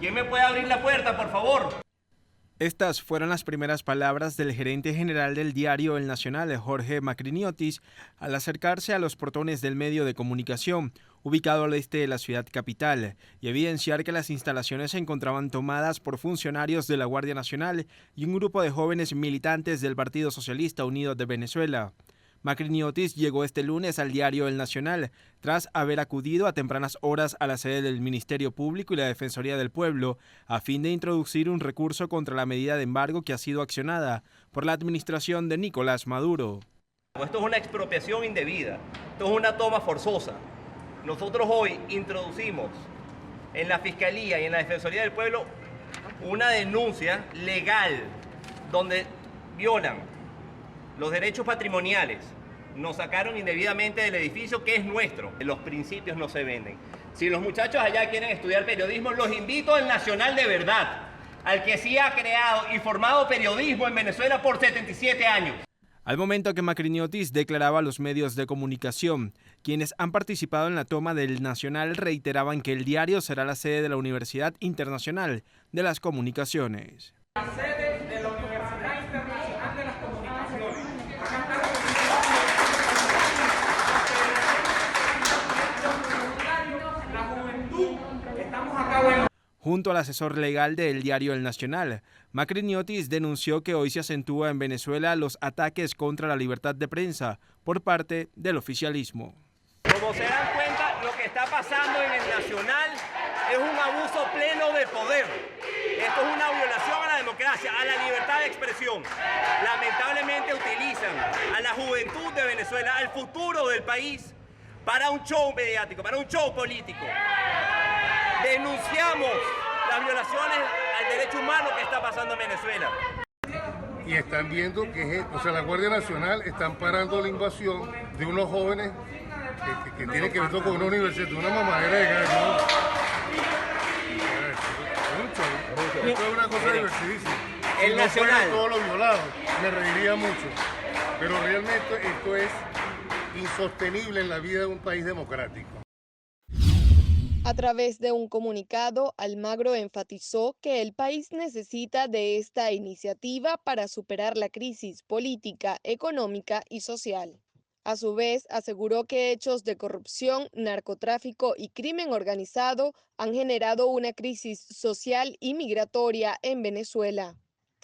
¿Quién me puede abrir la puerta, por favor? Estas fueron las primeras palabras del gerente general del diario El Nacional, Jorge Macriniotis, al acercarse a los portones del medio de comunicación, ubicado al este de la ciudad capital, y evidenciar que las instalaciones se encontraban tomadas por funcionarios de la Guardia Nacional y un grupo de jóvenes militantes del Partido Socialista Unido de Venezuela. Macriniotis llegó este lunes al diario El Nacional, tras haber acudido a tempranas horas a la sede del Ministerio Público y la Defensoría del Pueblo, a fin de introducir un recurso contra la medida de embargo que ha sido accionada por la administración de Nicolás Maduro. Esto es una expropiación indebida, esto es una toma forzosa. Nosotros hoy introducimos en la Fiscalía y en la Defensoría del Pueblo una denuncia legal donde violan los derechos patrimoniales. Nos sacaron indebidamente del edificio que es nuestro. Los principios no se venden. Si los muchachos allá quieren estudiar periodismo, los invito al Nacional de Verdad, al que sí ha creado y formado periodismo en Venezuela por 77 años. Al momento que Macriniotis declaraba a los medios de comunicación, quienes han participado en la toma del Nacional reiteraban que el diario será la sede de la Universidad Internacional de las Comunicaciones. La sede de la Universidad Internacional de las Comunicaciones. La juventud, estamos acá, bueno. Junto al asesor legal del diario El Nacional, Macriniotis denunció que hoy se acentúa en Venezuela los ataques contra la libertad de prensa por parte del oficialismo. Como se dan cuenta, lo que está pasando en el Nacional es un abuso pleno de poder. Esto es una violación a la democracia, a la libertad de expresión. Lamentablemente utilizan a la juventud de Venezuela, al futuro del país, para un show mediático, para un show político. Denunciamos las violaciones al derecho humano que está pasando en Venezuela. Y están viendo que la Guardia Nacional están parando la invasión de unos jóvenes que tienen que ver con una universidad, una mamadera de gallo. Esto es una cosa divertidísima. El Nacional. Todos los violados, me reiría mucho. Pero realmente esto es insostenible en la vida de un país democrático. A través de un comunicado, Almagro enfatizó que el país necesita de esta iniciativa para superar la crisis política, económica y social. A su vez, aseguró que hechos de corrupción, narcotráfico y crimen organizado han generado una crisis social y migratoria en Venezuela.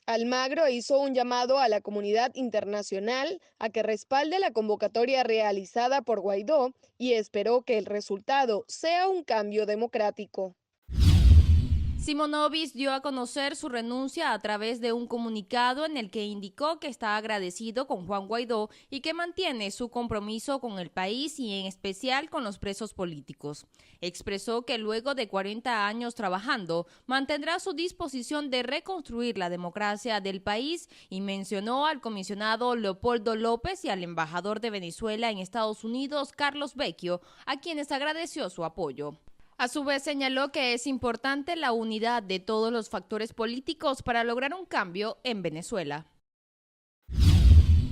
Almagro hizo un llamado a la comunidad internacional a que respalde la convocatoria realizada por Guaidó y esperó que el resultado sea un cambio democrático. Simonovic dio a conocer su renuncia a través de un comunicado en el que indicó que está agradecido con Juan Guaidó y que mantiene su compromiso con el país y en especial con los presos políticos. Expresó que luego de 40 años trabajando, mantendrá su disposición de reconstruir la democracia del país y mencionó al comisionado Leopoldo López y al embajador de Venezuela en Estados Unidos, Carlos Vecchio, a quienes agradeció su apoyo. A su vez señaló que es importante la unidad de todos los factores políticos para lograr un cambio en Venezuela.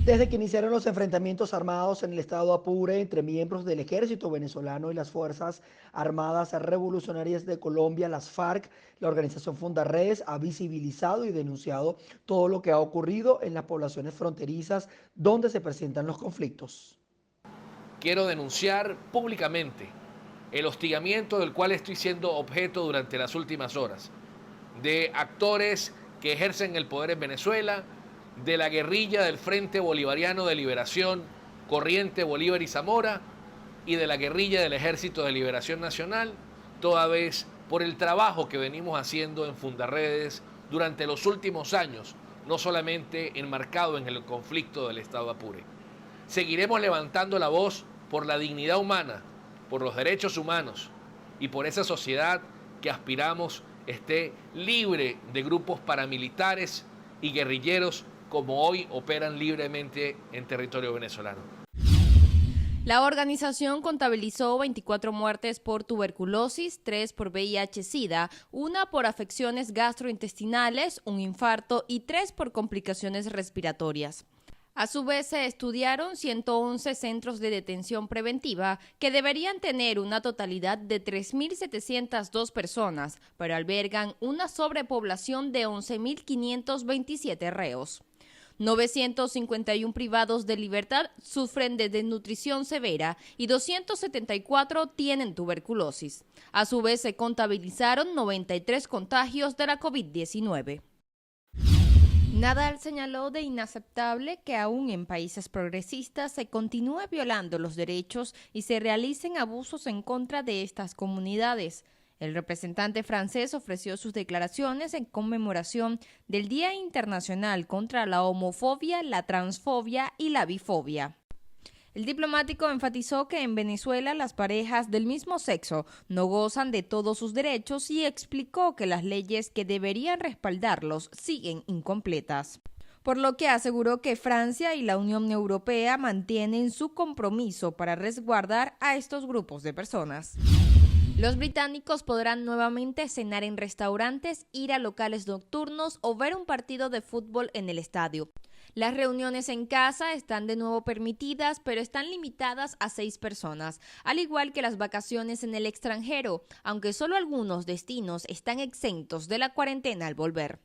Desde que iniciaron los enfrentamientos armados en el estado Apure entre miembros del ejército venezolano y las Fuerzas Armadas Revolucionarias de Colombia, las FARC, la organización Fundaredes ha visibilizado y denunciado todo lo que ha ocurrido en las poblaciones fronterizas donde se presentan los conflictos. Quiero denunciar públicamente el hostigamiento del cual estoy siendo objeto durante las últimas horas, de actores que ejercen el poder en Venezuela, de la guerrilla del Frente Bolivariano de Liberación, Corriente Bolívar y Zamora, y de la guerrilla del Ejército de Liberación Nacional, toda vez por el trabajo que venimos haciendo en Fundaredes durante los últimos años, no solamente enmarcado en el conflicto del estado Apure. Seguiremos levantando la voz por la dignidad humana, por los derechos humanos y por esa sociedad que aspiramos esté libre de grupos paramilitares y guerrilleros como hoy operan libremente en territorio venezolano. La organización contabilizó 24 muertes por tuberculosis, 3 por VIH-Sida, 1 por afecciones gastrointestinales, un infarto y 3 por complicaciones respiratorias. A su vez, se estudiaron 111 centros de detención preventiva que deberían tener una totalidad de 3.702 personas, pero albergan una sobrepoblación de 11.527 reos. 951 privados de libertad sufren de desnutrición severa y 274 tienen tuberculosis. A su vez, se contabilizaron 93 contagios de la COVID-19. Nadal señaló de inaceptable que aún en países progresistas se continúe violando los derechos y se realicen abusos en contra de estas comunidades. El representante francés ofreció sus declaraciones en conmemoración del Día Internacional contra la Homofobia, la Transfobia y la Bifobia. El diplomático enfatizó que en Venezuela las parejas del mismo sexo no gozan de todos sus derechos y explicó que las leyes que deberían respaldarlos siguen incompletas. Por lo que aseguró que Francia y la Unión Europea mantienen su compromiso para resguardar a estos grupos de personas. Los británicos podrán nuevamente cenar en restaurantes, ir a locales nocturnos o ver un partido de fútbol en el estadio. Las reuniones en casa están de nuevo permitidas, pero están limitadas a 6 personas, al igual que las vacaciones en el extranjero, aunque solo algunos destinos están exentos de la cuarentena al volver.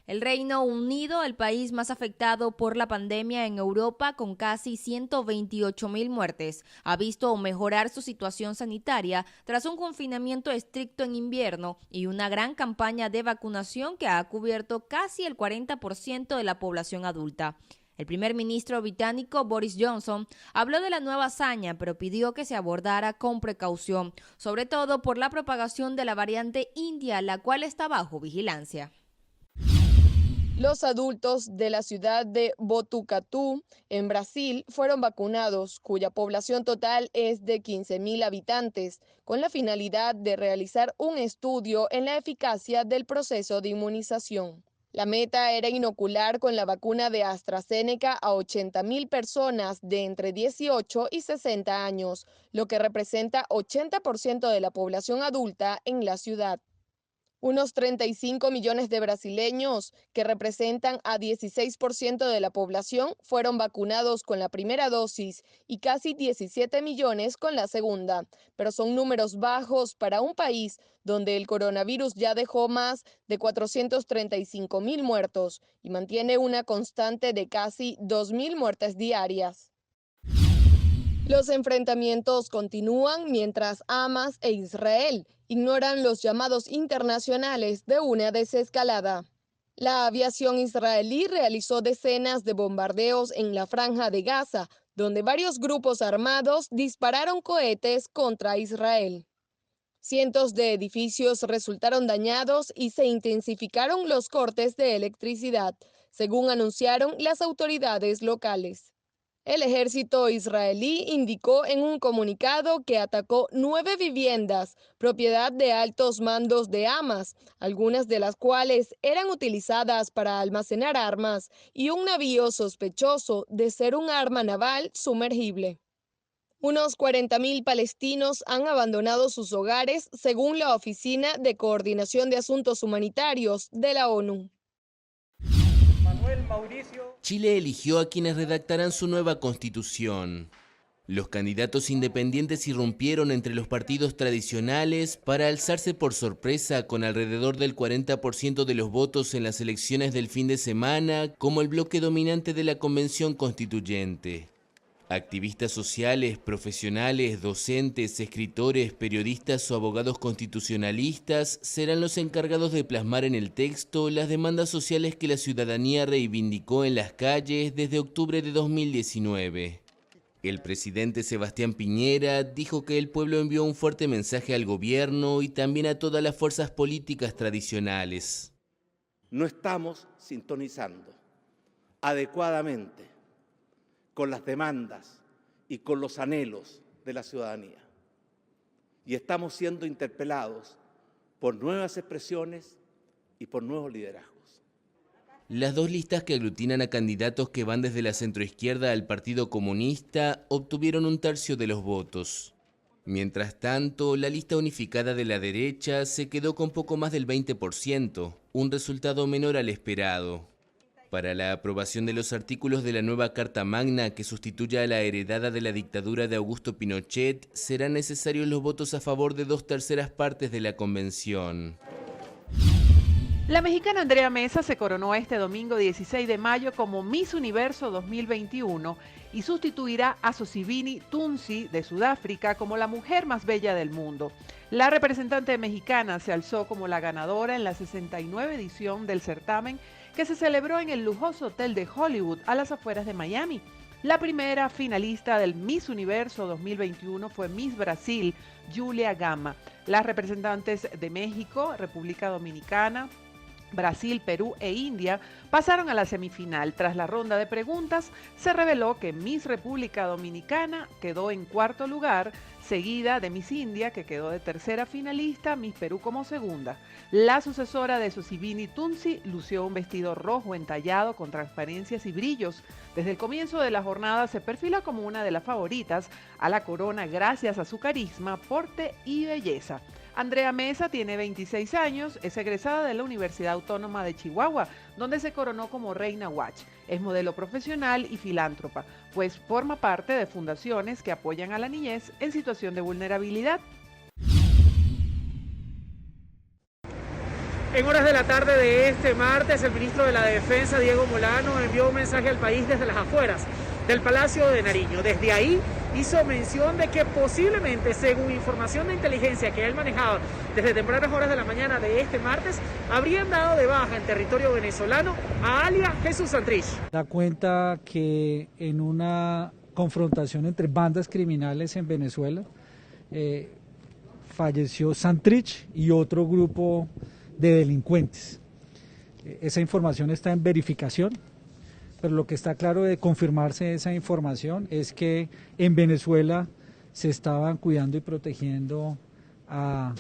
El Reino Unido, el país más afectado por la pandemia en Europa, con casi 128.000 muertes, ha visto mejorar su situación sanitaria tras un confinamiento estricto en invierno y una gran campaña de vacunación que ha cubierto casi el 40% de la población adulta. El primer ministro británico Boris Johnson habló de la nueva hazaña, pero pidió que se abordara con precaución, sobre todo por la propagación de la variante india, la cual está bajo vigilancia. Los adultos de la ciudad de Botucatu, en Brasil, fueron vacunados, cuya población total es de 15.000 habitantes, con la finalidad de realizar un estudio en la eficacia del proceso de inmunización. La meta era inocular con la vacuna de AstraZeneca a 80.000 personas de entre 18 y 60 años, lo que representa 80% de la población adulta en la ciudad. Unos 35 millones de brasileños, que representan a 16% de la población, fueron vacunados con la primera dosis y casi 17 millones con la segunda, pero son números bajos para un país donde el coronavirus ya dejó más de 435.000 muertos y mantiene una constante de casi 2.000 muertes diarias. Los enfrentamientos continúan mientras Hamas e Israel ignoran los llamados internacionales de una desescalada. La aviación israelí realizó decenas de bombardeos en la Franja de Gaza, donde varios grupos armados dispararon cohetes contra Israel. Cientos de edificios resultaron dañados y se intensificaron los cortes de electricidad, según anunciaron las autoridades locales. El ejército israelí indicó en un comunicado que atacó 9 viviendas, propiedad de altos mandos de Hamas, algunas de las cuales eran utilizadas para almacenar armas, y un navío sospechoso de ser un arma naval sumergible. Unos 40.000 palestinos han abandonado sus hogares, según la Oficina de Coordinación de Asuntos Humanitarios de la ONU. Chile eligió a quienes redactarán su nueva constitución. Los candidatos independientes irrumpieron entre los partidos tradicionales para alzarse por sorpresa con alrededor del 40% de los votos en las elecciones del fin de semana como el bloque dominante de la Convención Constituyente. Activistas sociales, profesionales, docentes, escritores, periodistas o abogados constitucionalistas serán los encargados de plasmar en el texto las demandas sociales que la ciudadanía reivindicó en las calles desde octubre de 2019. El presidente Sebastián Piñera dijo que el pueblo envió un fuerte mensaje al gobierno y también a todas las fuerzas políticas tradicionales. No estamos sintonizando adecuadamente con las demandas y con los anhelos de la ciudadanía. Y estamos siendo interpelados por nuevas expresiones y por nuevos liderazgos. Las dos listas que aglutinan a candidatos que van desde la centroizquierda al Partido Comunista obtuvieron 1/3 de los votos. Mientras tanto, la lista unificada de la derecha se quedó con poco más del 20%, un resultado menor al esperado. Para la aprobación de los artículos de la nueva Carta Magna que sustituya a la heredada de la dictadura de Augusto Pinochet, serán necesarios los votos a favor de 2/3 partes de la convención. La mexicana Andrea Mesa se coronó este domingo 16 de mayo como Miss Universo 2021 y sustituirá a Sosibini Tunsi de Sudáfrica como la mujer más bella del mundo. La representante mexicana se alzó como la ganadora en la 69 edición del certamen que se celebró en el lujoso hotel de Hollywood a las afueras de Miami. La primera finalista del Miss Universo 2021 fue Miss Brasil, Julia Gama. Las representantes de México, República Dominicana, Brasil, Perú e India pasaron a la semifinal. Tras la ronda de preguntas, se reveló que Miss República Dominicana quedó en cuarto lugar, seguida de Miss India, que quedó de tercera finalista, Miss Perú como segunda. La sucesora de Sosibini Tunsi lució un vestido rojo entallado con transparencias y brillos. Desde el comienzo de la jornada se perfila como una de las favoritas a la corona gracias a su carisma, porte y belleza. Andrea Mesa tiene 26 años, es egresada de la Universidad Autónoma de Chihuahua, donde se coronó como Reina Watch. Es modelo profesional y filántropa, pues forma parte de fundaciones que apoyan a la niñez en situación de vulnerabilidad. En horas de la tarde de este martes, el ministro de la Defensa, Diego Molano, envió un mensaje al país desde las afueras del Palacio de Nariño. Desde ahí hizo mención de que posiblemente, según información de inteligencia que él manejaba desde tempranas horas de la mañana de este martes, habrían dado de baja en territorio venezolano a alias Jesús Santrich. Da cuenta que en una confrontación entre bandas criminales en Venezuela falleció Santrich y otro grupo de delincuentes. Esa información está en verificación, pero lo que está claro de confirmarse esa información es que en Venezuela se estaban cuidando y protegiendo a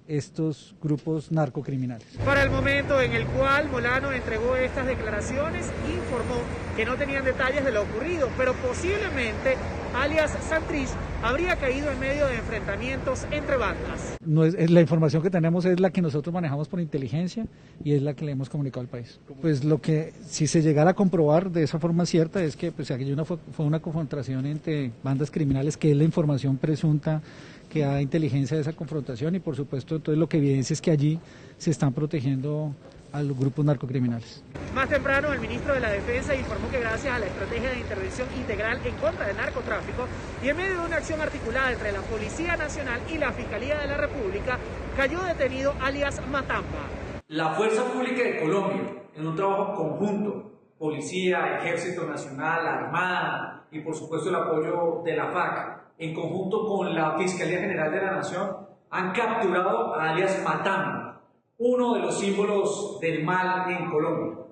estos grupos narcocriminales. Para el momento en el cual Molano entregó estas declaraciones, informó que no tenían detalles de lo ocurrido, pero posiblemente alias Santrich habría caído en medio de enfrentamientos entre bandas. No es la información que tenemos es la que nosotros manejamos por inteligencia y es la que le hemos comunicado al país. Pues lo que si se llegara a comprobar de esa forma cierta es que pues aquello fue una confrontación entre bandas criminales, que es la información presunta que da inteligencia de esa confrontación, y por supuesto entonces lo que evidencia es que allí se están protegiendo a los grupos narcocriminales. Más temprano, el ministro de la Defensa informó que gracias a la estrategia de intervención integral en contra del narcotráfico y en medio de una acción articulada entre la Policía Nacional y la Fiscalía de la República, cayó detenido alias Matamba. La Fuerza Pública de Colombia, en un trabajo conjunto, Policía, Ejército Nacional, Armada y por supuesto el apoyo de la FARC, en conjunto con la Fiscalía General de la Nación, han capturado a alias Matamba, uno de los símbolos del mal en Colombia.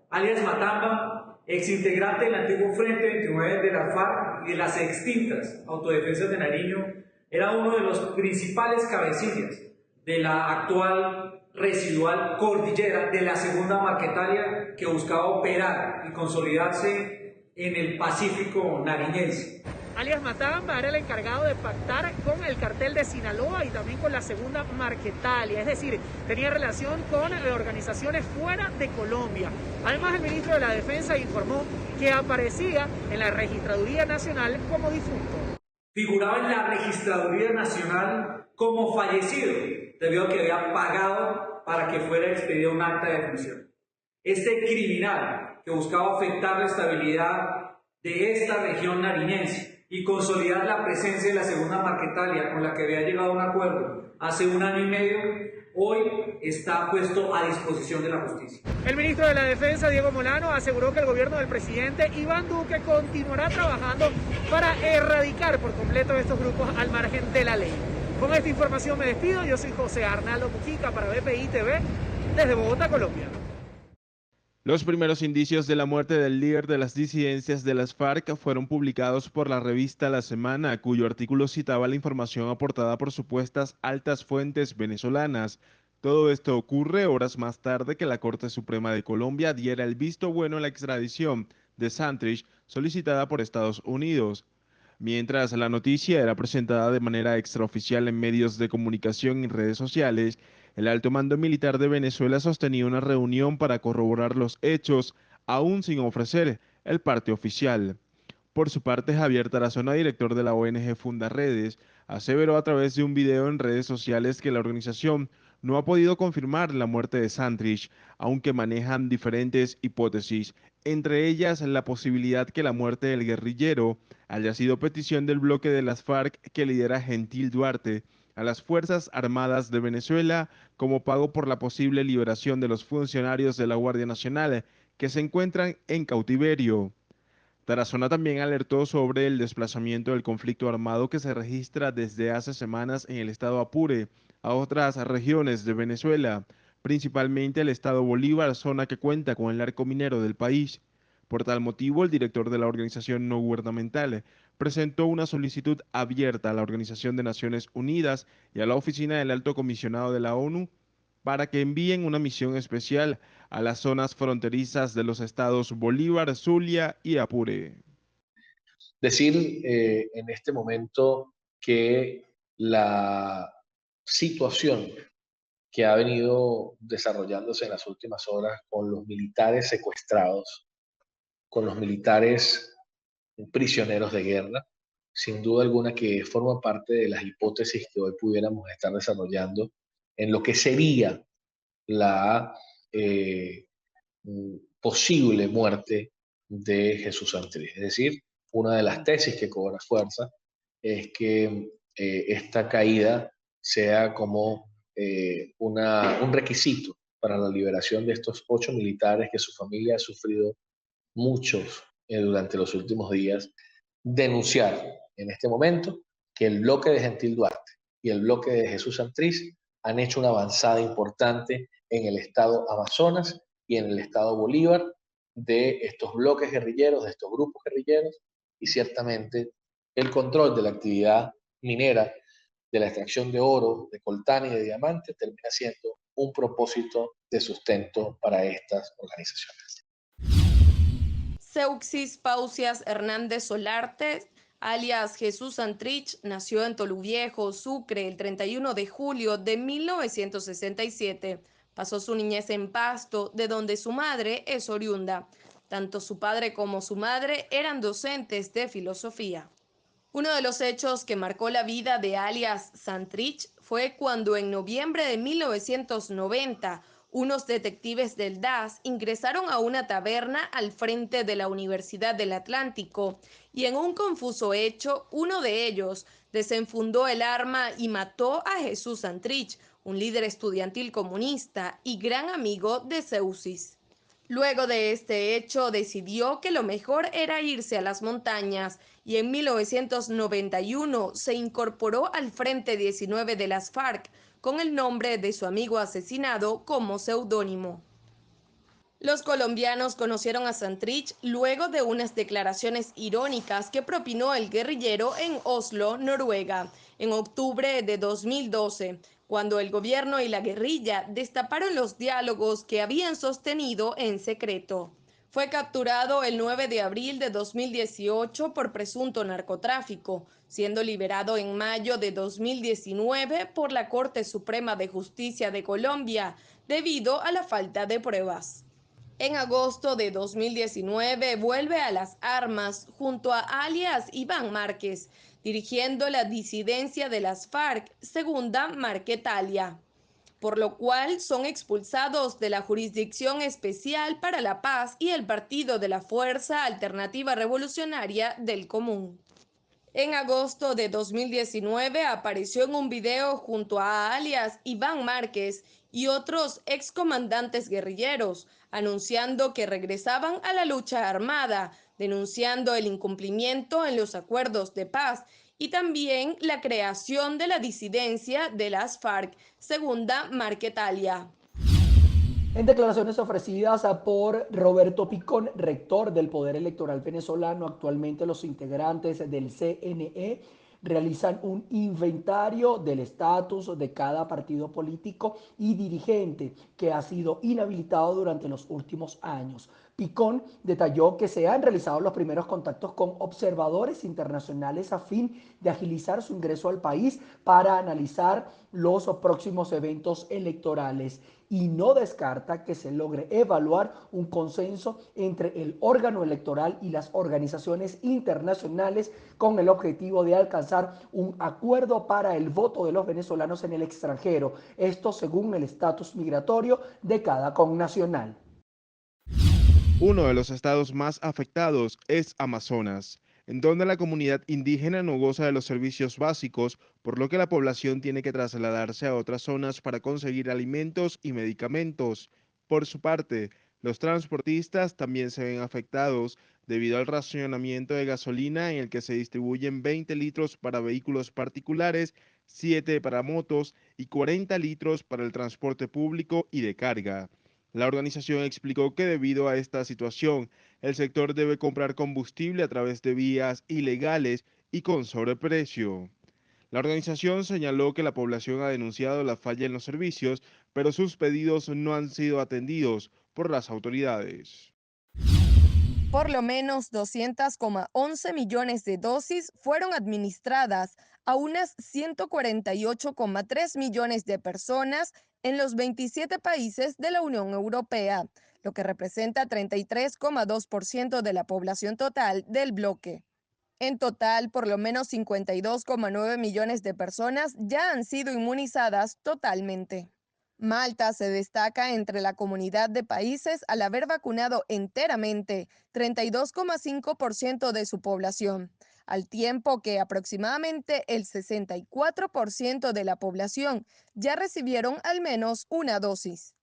Alias Matamba, exintegrante del antiguo Frente 29 de la FARC y de las extintas Autodefensas de Nariño, era uno de los principales cabecillas de la actual residual cordillera de la segunda Marquetalia, que buscaba operar y consolidarse en el Pacífico nariñense. Alias Matamba era el encargado de pactar con el cartel de Sinaloa y también con la segunda Marquetalia, es decir, tenía relación con organizaciones fuera de Colombia. Además, el ministro de la Defensa informó que aparecía en la Registraduría Nacional como difunto. Figuraba en la Registraduría Nacional como fallecido, debido a que había pagado para que fuera expedida un acta de defunción. Este criminal que buscaba afectar la estabilidad de esta región nariñense y consolidar la presencia de la segunda Marquetalia, con la que había llegado a un acuerdo hace 1 año y medio, hoy está puesto a disposición de la justicia. El ministro de la Defensa, Diego Molano, aseguró que el gobierno del presidente Iván Duque continuará trabajando para erradicar por completo estos grupos al margen de la ley. Con esta información me despido. Yo soy José Arnaldo Mujica para BPI TV desde Bogotá, Colombia. Los primeros indicios de la muerte del líder de las disidencias de las FARC fueron publicados por la revista La Semana, cuyo artículo citaba la información aportada por supuestas altas fuentes venezolanas. Todo esto ocurre horas más tarde que la Corte Suprema de Colombia diera el visto bueno a la extradición de Santrich solicitada por Estados Unidos. Mientras la noticia era presentada de manera extraoficial en medios de comunicación y redes sociales, el alto mando militar de Venezuela sostenía una reunión para corroborar los hechos aún sin ofrecer el parte oficial. Por su parte, Javier Tarazona, director de la ONG Fundaredes, aseveró a través de un video en redes sociales que la organización no ha podido confirmar la muerte de Santrich, aunque manejan diferentes hipótesis, entre ellas la posibilidad que la muerte del guerrillero haya sido petición del bloque de las FARC que lidera Gentil Duarte a las Fuerzas Armadas de Venezuela como pago por la posible liberación de los funcionarios de la Guardia Nacional que se encuentran en cautiverio. Tarazona también alertó sobre el desplazamiento del conflicto armado que se registra desde hace semanas en el estado Apure a otras regiones de Venezuela, principalmente el estado Bolívar, zona que cuenta con el arco minero del país. Por tal motivo, el director de la organización no gubernamental presentó una solicitud abierta a la Organización de Naciones Unidas y a la Oficina del Alto Comisionado de la ONU para que envíen una misión especial a las zonas fronterizas de los estados Bolívar, Zulia y Apure. Decir en este momento que la situación que ha venido desarrollándose en las últimas horas con los militares secuestrados, con los militares prisioneros de guerra, sin duda alguna que forma parte de las hipótesis que hoy pudiéramos estar desarrollando en lo que sería la posible muerte de Jesús Santrich. Es decir, una de las tesis que cobra fuerza es que esta caída sea como un requisito para la liberación de estos 8 militares que su familia ha sufrido muchos durante los últimos días. Denunciar en este momento que el bloque de Gentil Duarte y el bloque de Jesús Santrich han hecho una avanzada importante en el estado Amazonas y en el estado Bolívar de estos bloques guerrilleros, de estos grupos guerrilleros, y ciertamente el control de la actividad minera, de la extracción de oro, de coltán y de diamante, termina siendo un propósito de sustento para estas organizaciones. Seuxis Pausias Hernández Solarte, alias Jesús Santrich, nació en Toluviejo, Sucre, el 31 de julio de 1967. Pasó su niñez en Pasto, de donde su madre es oriunda. Tanto su padre como su madre eran docentes de filosofía. Uno de los hechos que marcó la vida de alias Santrich fue cuando en noviembre de 1990 unos detectives del DAS ingresaron a una taberna al frente de la Universidad del Atlántico y en un confuso hecho, uno de ellos desenfundó el arma y mató a Jesús Santrich, un líder estudiantil comunista y gran amigo de Seuxis. Luego de este hecho decidió que lo mejor era irse a las montañas y en 1991 se incorporó al Frente 19 de las FARC con el nombre de su amigo asesinado como seudónimo. Los colombianos conocieron a Santrich luego de unas declaraciones irónicas que propinó el guerrillero en Oslo, Noruega, en octubre de 2012, cuando el gobierno y la guerrilla destaparon los diálogos que habían sostenido en secreto. Fue capturado el 9 de abril de 2018 por presunto narcotráfico, siendo liberado en mayo de 2019 por la Corte Suprema de Justicia de Colombia debido a la falta de pruebas. En agosto de 2019 vuelve a las armas junto a alias Iván Márquez, dirigiendo la disidencia de las FARC, segunda Marquetalia, por lo cual son expulsados de la Jurisdicción Especial para la Paz y el Partido de la Fuerza Alternativa Revolucionaria del Común. En agosto de 2019 apareció en un video junto a alias Iván Márquez y otros excomandantes guerrilleros, anunciando que regresaban a la lucha armada, denunciando el incumplimiento en los acuerdos de paz y también la creación de la disidencia de las FARC, segunda Marquetalia. En declaraciones ofrecidas por Roberto Picón, rector del Poder Electoral venezolano, actualmente los integrantes del CNE realizan un inventario del estatus de cada partido político y dirigente que ha sido inhabilitado durante los últimos años. Picón detalló que se han realizado los primeros contactos con observadores internacionales a fin de agilizar su ingreso al país para analizar los próximos eventos electorales y no descarta que se logre evaluar un consenso entre el órgano electoral y las organizaciones internacionales con el objetivo de alcanzar un acuerdo para el voto de los venezolanos en el extranjero, esto según el estatus migratorio de cada connacional. Uno de los estados más afectados es Amazonas, en donde la comunidad indígena no goza de los servicios básicos, por lo que la población tiene que trasladarse a otras zonas para conseguir alimentos y medicamentos. Por su parte, los transportistas también se ven afectados debido al racionamiento de gasolina en el que se distribuyen 20 litros para vehículos particulares, 7 para motos y 40 litros para el transporte público y de carga. La organización explicó que debido a esta situación, el sector debe comprar combustible a través de vías ilegales y con sobreprecio. La organización señaló que la población ha denunciado la falla en los servicios, pero sus pedidos no han sido atendidos por las autoridades. Por lo menos 200,11 millones de dosis fueron administradas a unas 148,3 millones de personas en los 27 países de la Unión Europea, lo que representa 33,2% de la población total del bloque. En total, por lo menos 52,9 millones de personas ya han sido inmunizadas totalmente. Malta se destaca entre la comunidad de países al haber vacunado enteramente 32,5% de su población, al tiempo que aproximadamente el 64% de la población ya recibieron al menos una dosis.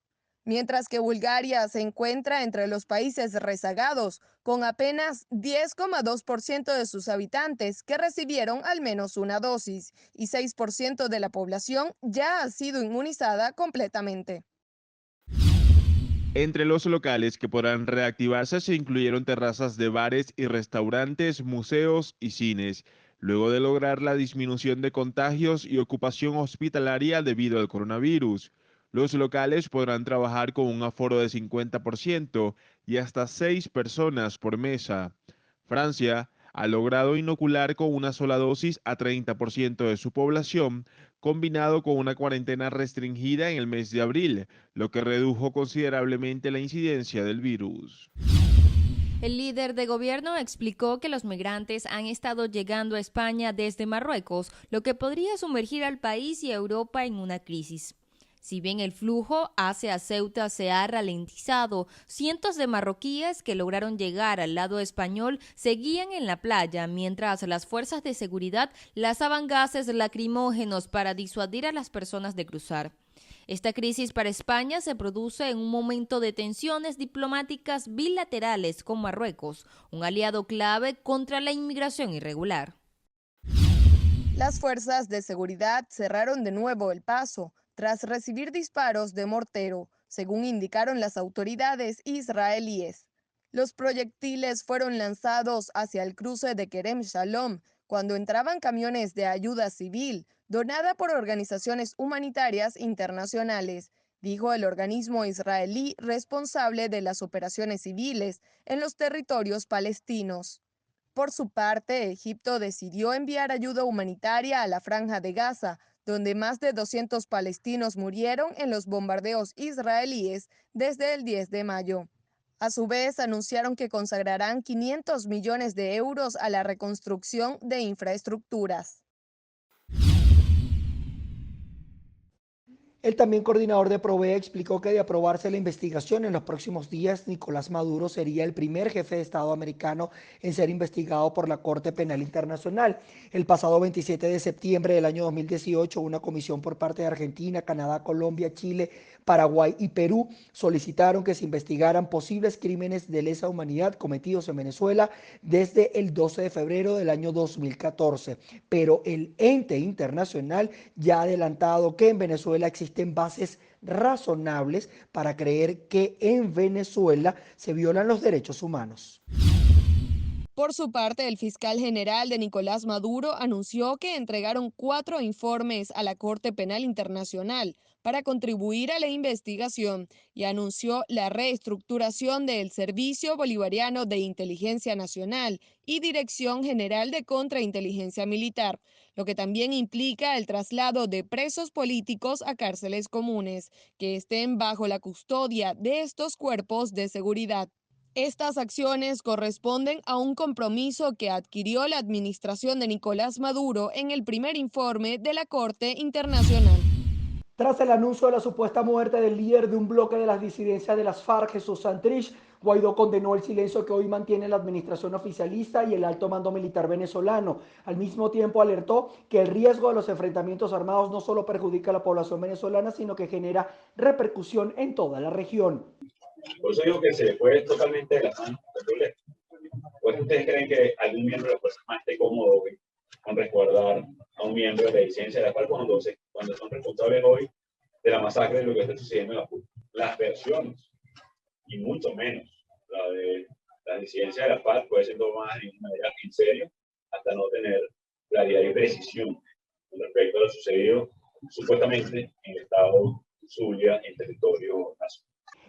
Mientras que Bulgaria se encuentra entre los países rezagados, con apenas 10,2% de sus habitantes que recibieron al menos una dosis y 6% de la población ya ha sido inmunizada completamente. Entre los locales que podrán reactivarse se incluyeron terrazas de bares y restaurantes, museos y cines, luego de lograr la disminución de contagios y ocupación hospitalaria debido al coronavirus. Los locales podrán trabajar con un aforo de 50% y hasta 6 personas por mesa. Francia ha logrado inocular con una sola dosis a 30% de su población, combinado con una cuarentena restringida en el mes de abril, lo que redujo considerablemente la incidencia del virus. El líder de gobierno explicó que los migrantes han estado llegando a España desde Marruecos, lo que podría sumergir al país y a Europa en una crisis. Si bien el flujo hacia Ceuta se ha ralentizado, cientos de marroquíes que lograron llegar al lado español seguían en la playa, mientras las fuerzas de seguridad lanzaban gases lacrimógenos para disuadir a las personas de cruzar. Esta crisis para España se produce en un momento de tensiones diplomáticas bilaterales con Marruecos, un aliado clave contra la inmigración irregular. Las fuerzas de seguridad cerraron de nuevo el paso tras recibir disparos de mortero, según indicaron las autoridades israelíes. Los proyectiles fueron lanzados hacia el cruce de Kerem Shalom cuando entraban camiones de ayuda civil donada por organizaciones humanitarias internacionales, dijo el organismo israelí responsable de las operaciones civiles en los territorios palestinos. Por su parte, Egipto decidió enviar ayuda humanitaria a la Franja de Gaza, donde más de 200 palestinos murieron en los bombardeos israelíes desde el 10 de mayo. A su vez, anunciaron que consagrarán 500 millones de euros a la reconstrucción de infraestructuras. El también coordinador de Provea explicó que de aprobarse la investigación en los próximos días, Nicolás Maduro sería el primer jefe de Estado americano en ser investigado por la Corte Penal Internacional. El pasado 27 de septiembre del año 2018, una comisión por parte de Argentina, Canadá, Colombia, Chile, Paraguay y Perú solicitaron que se investigaran posibles crímenes de lesa humanidad cometidos en Venezuela desde el 12 de febrero del año 2014. Pero el ente internacional ya ha adelantado que en Venezuela existen bases razonables para creer que en Venezuela se violan los derechos humanos. Por su parte, el fiscal general de Nicolás Maduro anunció que entregaron 4 informes a la Corte Penal Internacional para contribuir a la investigación y anunció la reestructuración del Servicio Bolivariano de Inteligencia Nacional y Dirección General de Contrainteligencia Militar, lo que también implica el traslado de presos políticos a cárceles comunes, que estén bajo la custodia de estos cuerpos de seguridad. Estas acciones corresponden a un compromiso que adquirió la administración de Nicolás Maduro en el primer informe de la Corte Internacional. Tras el anuncio de la supuesta muerte del líder de un bloque de las disidencias de las FARC, Jesús Santrich, Guaidó condenó el silencio que hoy mantiene la administración oficialista y el alto mando militar venezolano. Al mismo tiempo alertó que el riesgo de los enfrentamientos armados no solo perjudica a la población venezolana, sino que genera repercusión en toda la región. Por eso digo que se fue totalmente de las manos del problema. ¿Pues ustedes creen que algún miembro de la Fuerza Armada esté cómodo con resguardar a un miembro de la disidencia de la FARC cuando son responsables hoy de la masacre de lo que está sucediendo en la FURC? Las versiones, y mucho menos la de la disidencia de la FARC, puede ser tomada de una manera en serio hasta no tener claridad y precisión con respecto a lo sucedido supuestamente en el estado Zulia, en territorio nacional.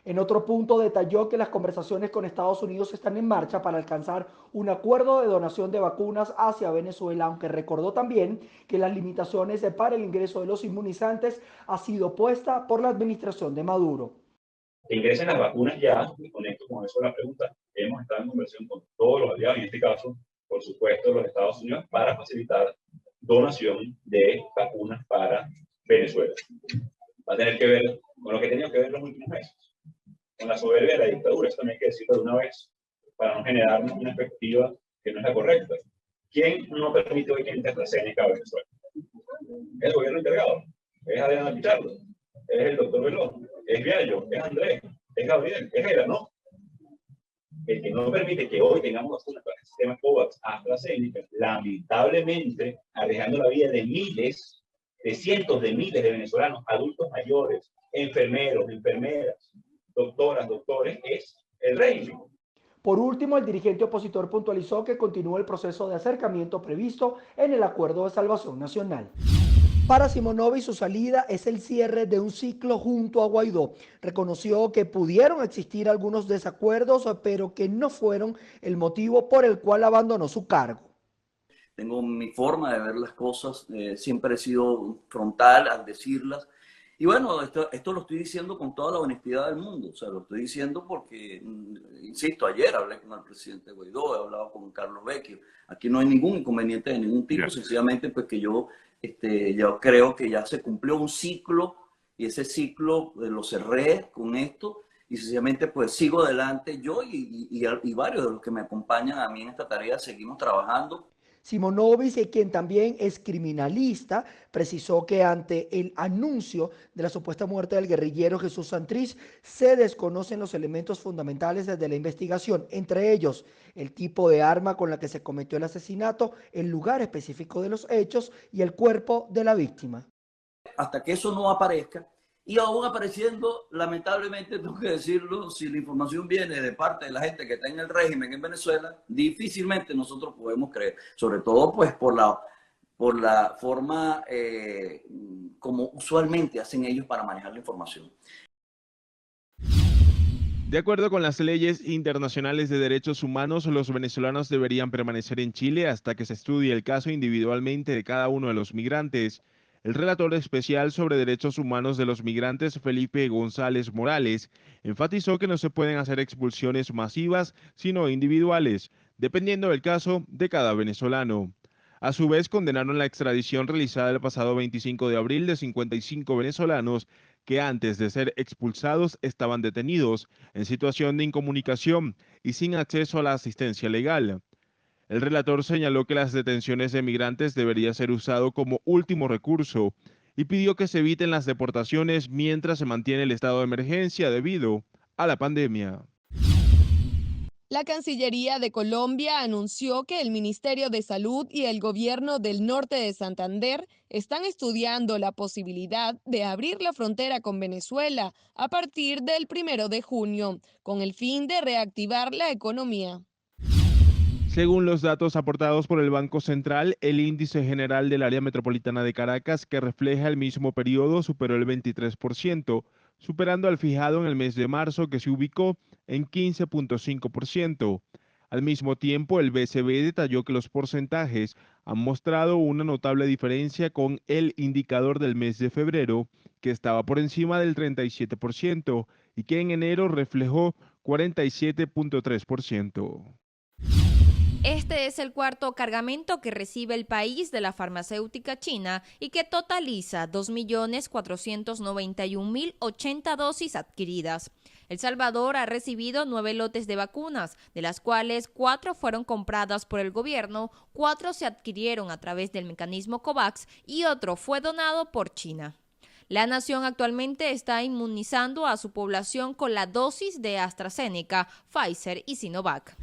En otro punto detalló que las conversaciones con Estados Unidos están en marcha para alcanzar un acuerdo de donación de vacunas hacia Venezuela, aunque recordó también que las limitaciones para el ingreso de los inmunizantes ha sido puesta por la administración de Maduro. Que ingresen las vacunas ya, y conecto con eso la pregunta. Hemos estado en conversación con todos los aliados, en este caso, por supuesto, los Estados Unidos, para facilitar donación de vacunas para Venezuela. Va a tener que ver con lo que teníamos que ver en los últimos meses, con la soberbia de la dictadura. Eso también hay que decirlo de una vez, para no generar una expectativa que no es la correcta. ¿Quién no permite hoy que entre AstraZeneca a Venezuela? Es el gobierno encargado, es Adriana Pichardo, es el doctor Veloz, es Viallo, es Andrés, es Gabriel, es Ela, ¿no? El que no permite que hoy tengamos vacunas para el sistema COVAX AstraZeneca, lamentablemente, arriesgando la vida de miles, de cientos de miles de venezolanos, adultos mayores, enfermeros, enfermeras, doctoras, doctores, es el régimen. Por último, el dirigente opositor puntualizó que continúa el proceso de acercamiento previsto en el Acuerdo de Salvación Nacional. Para Simonovic, su salida es el cierre de un ciclo junto a Guaidó. Reconoció que pudieron existir algunos desacuerdos, pero que no fueron el motivo por el cual abandonó su cargo. Tengo mi forma de ver las cosas, siempre he sido frontal al decirlas. Y bueno, esto lo estoy diciendo con toda la honestidad del mundo. O sea, lo estoy diciendo porque, insisto, ayer hablé con el presidente Guaidó, he hablado con Carlos Vecchio. Aquí no hay ningún inconveniente de ningún tipo, sencillamente pues que yo creo que ya se cumplió un ciclo y ese ciclo lo cerré con esto y sencillamente pues sigo adelante. Yo y varios de los que me acompañan a mí en esta tarea seguimos trabajando. Simonovic, quien también es criminalista, precisó que ante el anuncio de la supuesta muerte del guerrillero Jesús Santrich se desconocen los elementos fundamentales de la investigación, entre ellos el tipo de arma con la que se cometió el asesinato, el lugar específico de los hechos y el cuerpo de la víctima. Hasta que eso no aparezca, y aún apareciendo, lamentablemente tengo que decirlo, si la información viene de parte de la gente que está en el régimen en Venezuela, difícilmente nosotros podemos creer, sobre todo pues por la forma como usualmente hacen ellos para manejar la información. De acuerdo con las leyes internacionales de derechos humanos, los venezolanos deberían permanecer en Chile hasta que se estudie el caso individualmente de cada uno de los migrantes. El relator especial sobre derechos humanos de los migrantes, Felipe González Morales, enfatizó que no se pueden hacer expulsiones masivas, sino individuales, dependiendo del caso de cada venezolano. A su vez, condenaron la extradición realizada el pasado 25 de abril de 55 venezolanos que antes de ser expulsados estaban detenidos, en situación de incomunicación y sin acceso a la asistencia legal. El relator señaló que las detenciones de migrantes debería ser usado como último recurso y pidió que se eviten las deportaciones mientras se mantiene el estado de emergencia debido a la pandemia. La Cancillería de Colombia anunció que el Ministerio de Salud y el Gobierno del Norte de Santander están estudiando la posibilidad de abrir la frontera con Venezuela a partir del 1 de junio, con el fin de reactivar la economía. Según los datos aportados por el Banco Central, el índice general del área metropolitana de Caracas, que refleja el mismo periodo, superó el 23%, superando al fijado en el mes de marzo, que se ubicó en 15.5%. Al mismo tiempo, el BCB detalló que los porcentajes han mostrado una notable diferencia con el indicador del mes de febrero, que estaba por encima del 37%, y que en enero reflejó 47.3%. Este es el cuarto cargamento que recibe el país de la farmacéutica china y que totaliza 2.491.080 dosis adquiridas. El Salvador ha recibido 9 lotes de vacunas, de las cuales 4 fueron compradas por el gobierno, 4 se adquirieron a través del mecanismo COVAX y otro fue donado por China. La nación actualmente está inmunizando a su población con la dosis de AstraZeneca, Pfizer y Sinovac.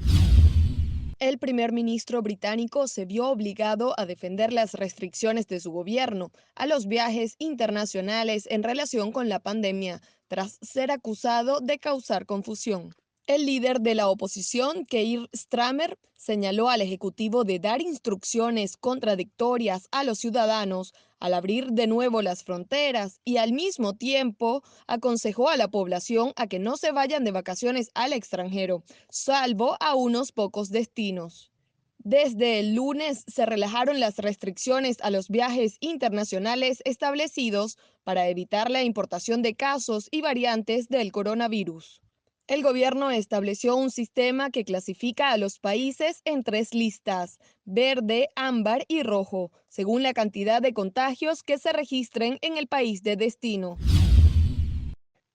El primer ministro británico se vio obligado a defender las restricciones de su gobierno a los viajes internacionales en relación con la pandemia, tras ser acusado de causar confusión. El líder de la oposición, Keir Starmer, señaló al Ejecutivo de dar instrucciones contradictorias a los ciudadanos al abrir de nuevo las fronteras y al mismo tiempo aconsejó a la población a que no se vayan de vacaciones al extranjero, salvo a unos pocos destinos. Desde el lunes se relajaron las restricciones a los viajes internacionales establecidos para evitar la importación de casos y variantes del coronavirus. El gobierno estableció un sistema que clasifica a los países en 3 listas, verde, ámbar y rojo, según la cantidad de contagios que se registren en el país de destino.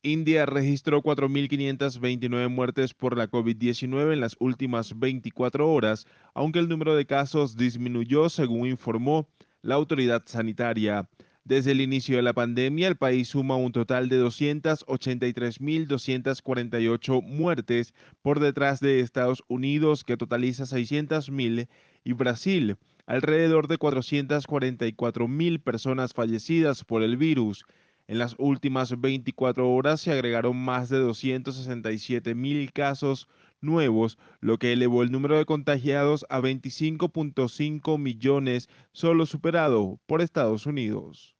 India registró 4.529 muertes por la COVID-19 en las últimas 24 horas, aunque el número de casos disminuyó, según informó la autoridad sanitaria. Desde el inicio de la pandemia, el país suma un total de 283.248 muertes, por detrás de Estados Unidos, que totaliza 600.000, y Brasil, alrededor de 444.000 personas fallecidas por el virus. En las últimas 24 horas se agregaron más de 267.000 casos nuevos, lo que elevó el número de contagiados a 25.5 millones, solo superado por Estados Unidos.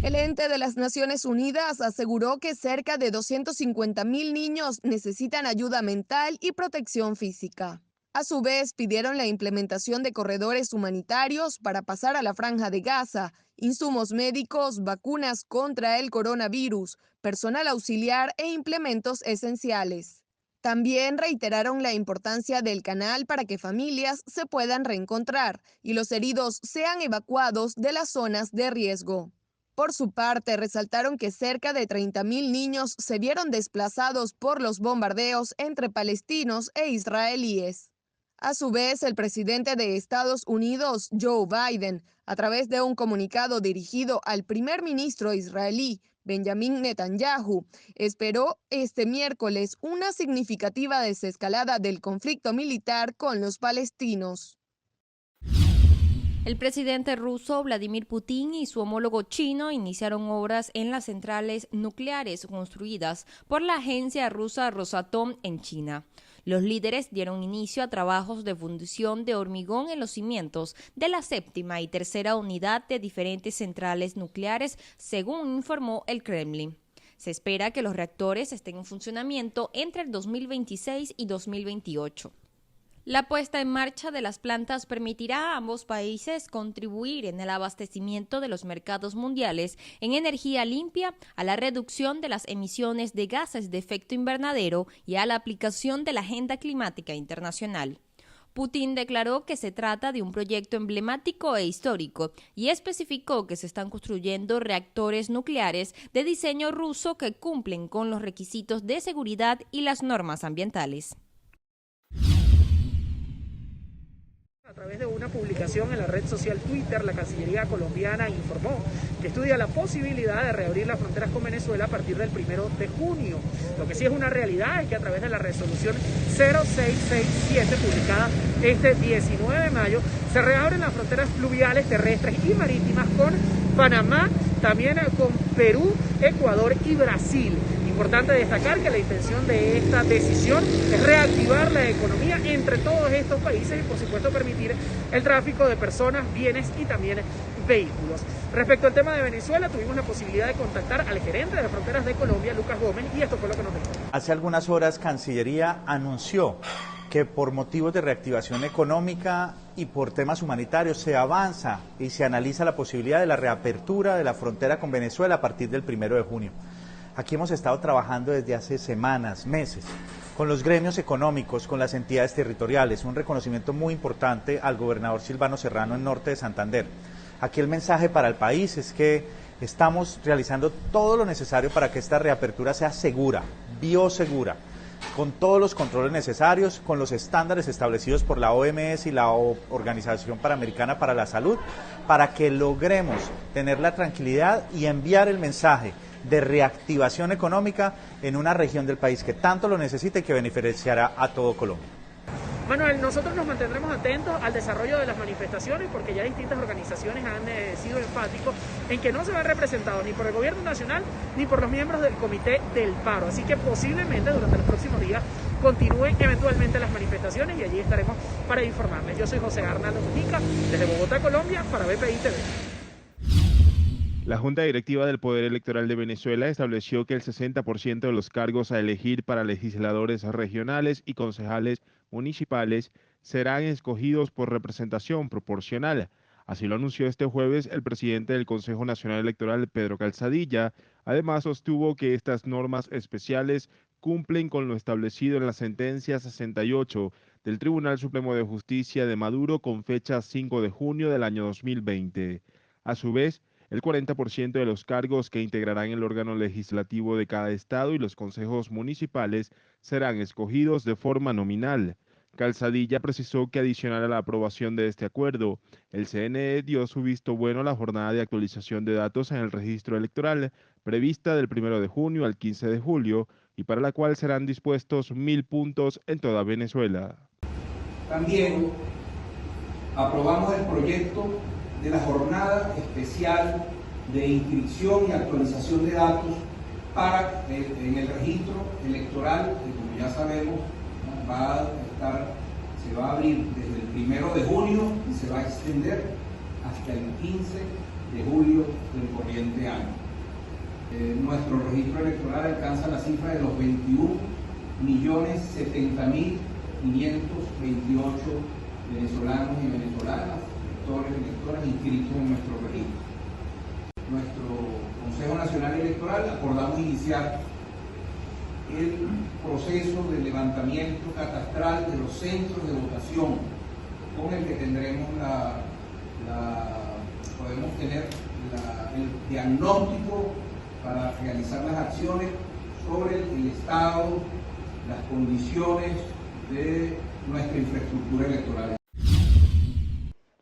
El ente de las Naciones Unidas aseguró que cerca de 250.000 niños necesitan ayuda mental y protección física. A su vez, pidieron la implementación de corredores humanitarios para pasar a la Franja de Gaza, insumos médicos, vacunas contra el coronavirus, personal auxiliar e implementos esenciales. También reiteraron la importancia del canal para que familias se puedan reencontrar y los heridos sean evacuados de las zonas de riesgo. Por su parte, resaltaron que cerca de 30.000 niños se vieron desplazados por los bombardeos entre palestinos e israelíes. A su vez, el presidente de Estados Unidos, Joe Biden, a través de un comunicado dirigido al primer ministro israelí, Benjamin Netanyahu, esperó este miércoles una significativa desescalada del conflicto militar con los palestinos. El presidente ruso Vladimir Putin y su homólogo chino iniciaron obras en las centrales nucleares construidas por la agencia rusa Rosatom en China. Los líderes dieron inicio a trabajos de fundición de hormigón en los cimientos de la 7ª y 3ª unidad de diferentes centrales nucleares, según informó el Kremlin. Se espera que los reactores estén en funcionamiento entre el 2026 y 2028. La puesta en marcha de las plantas permitirá a ambos países contribuir en el abastecimiento de los mercados mundiales en energía limpia, a la reducción de las emisiones de gases de efecto invernadero y a la aplicación de la Agenda Climática Internacional. Putin declaró que se trata de un proyecto emblemático e histórico y especificó que se están construyendo reactores nucleares de diseño ruso que cumplen con los requisitos de seguridad y las normas ambientales. A través de una publicación en la red social Twitter, la Cancillería colombiana informó que estudia la posibilidad de reabrir las fronteras con Venezuela a partir del 1 de junio. Lo que sí es una realidad es que a través de la resolución 0667, publicada este 19 de mayo, se reabren las fronteras fluviales, terrestres y marítimas con Panamá, también con Perú, Ecuador y Brasil. Importante destacar que la intención de esta decisión es reactivar la economía entre todos estos países y por supuesto permitir el tráfico de personas, bienes y también vehículos. Respecto al tema de Venezuela, tuvimos la posibilidad de contactar al gerente de Fronteras de Colombia, Lucas Gómez, y esto fue lo que nos dijo. Hace algunas horas Cancillería anunció que por motivos de reactivación económica y por temas humanitarios se avanza y se analiza la posibilidad de la reapertura de la frontera con Venezuela a partir del 1 de junio. Aquí hemos estado trabajando desde hace semanas, meses, con los gremios económicos, con las entidades territoriales, un reconocimiento muy importante al gobernador Silvano Serrano en Norte de Santander. Aquí el mensaje para el país es que estamos realizando todo lo necesario para que esta reapertura sea segura, biosegura, con todos los controles necesarios, con los estándares establecidos por la OMS y la Organización Panamericana para la Salud, para que logremos tener la tranquilidad y enviar el mensaje de reactivación económica en una región del país que tanto lo necesita y que beneficiará a todo Colombia. Manuel, nosotros nos mantendremos atentos al desarrollo de las manifestaciones porque ya distintas organizaciones han sido enfáticos en que no se van representados ni por el gobierno nacional ni por los miembros del Comité del Paro. Así que posiblemente durante los próximos días continúen eventualmente las manifestaciones y allí estaremos para informarles. Yo soy José Arnaldo Mujica, desde Bogotá, Colombia, para BPI TV. La Junta Directiva del Poder Electoral de Venezuela estableció que el 60% de los cargos a elegir para legisladores regionales y concejales municipales serán escogidos por representación proporcional. Así lo anunció este jueves el presidente del Consejo Nacional Electoral, Pedro Calzadilla. Además, sostuvo que estas normas especiales cumplen con lo establecido en la sentencia 68 del Tribunal Supremo de Justicia de Maduro con fecha 5 de junio del año 2020. A su vez, el 40% de los cargos que integrarán el órgano legislativo de cada estado y los consejos municipales serán escogidos de forma nominal. Calzadilla precisó que adicional a la aprobación de este acuerdo, el CNE dio su visto bueno a la jornada de actualización de datos en el registro electoral prevista del 1 de junio al 15 de julio y para la cual serán dispuestos 1.000 puntos en toda Venezuela. También aprobamos el proyecto de la jornada especial de inscripción y actualización de datos para en el registro electoral, que como ya sabemos se va a abrir desde el 1 de junio y se va a extender hasta el 15 de julio del corriente año. Nuestro registro electoral alcanza la cifra de los 21.070.528 venezolanos y venezolanas, electores y electoras inscritos en nuestro registro. Nuestro Consejo Nacional Electoral acordamos iniciar el proceso de levantamiento catastral de los centros de votación, con el que tendremos podemos tener el diagnóstico para realizar las acciones sobre el estado, las condiciones de nuestra infraestructura electoral.